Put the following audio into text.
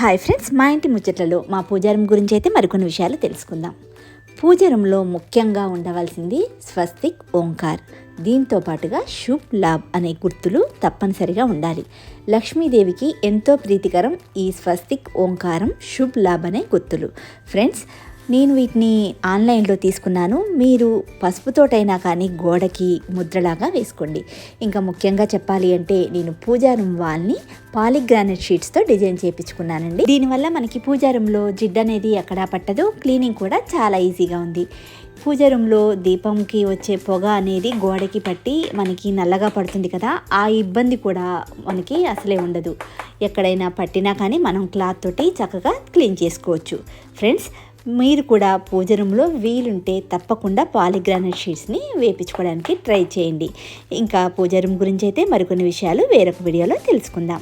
Hi friends, మా ఇంటి ముచ్చట్లలో మా పూజా రూమ్ గురించి అయితే మరికొన్ని విషయాలు తెలుసుకుందాం. పూజా రూమ్లో ముఖ్యంగా ఉండవలసింది స్వస్తిక్, ఓంకార్. దీంతో పాటుగా శుభ్ లాభ్ అనే గుర్తులు తప్పనిసరిగా ఉండాలి. లక్ష్మీదేవికి ఎంతో ప్రీతికరం ఈ స్వస్తిక్, ఓంకారం, శుభ్ లాభ్ అనే గుర్తులు. ఫ్రెండ్స్, నేను వీటిని ఆన్లైన్లో తీసుకున్నాను. మీరు పసుపుతోటైనా కానీ గోడకి ముద్రలాగా వేసుకోండి. ఇంకా ముఖ్యంగా చెప్పాలి అంటే నేను పూజా రూమ్ వాల్ని పాలిగ్రానైట్ షీట్స్తో డిజైన్ చేయించుకున్నానండి. దీనివల్ల మనకి పూజా రూమ్లో జిడ్డు అనేది ఎక్కడా పట్టదు. క్లీనింగ్ కూడా చాలా ఈజీగా ఉంది. పూజా రూమ్లో దీపంకి వచ్చే పొగ అనేది గోడకి పట్టి మనకి నల్లగా పడుతుంది కదా, ఆ ఇబ్బంది కూడా మనకి అసలే ఉండదు. ఎక్కడైనా పట్టినా కానీ మనం క్లాత్ తోటి చక్కగా క్లీన్ చేసుకోవచ్చు. ఫ్రెండ్స్, మీరు కూడా పూజ రూమ్లో వీలుంటే తప్పకుండా పాలిగ్రానైట్ షీట్స్ని వేయించుకోవడానికి ట్రై చేయండి. ఇంకా పూజ రూమ్ గురించి అయితే మరికొన్ని విషయాలు వేరొక వీడియోలో తెలుసుకుందాం.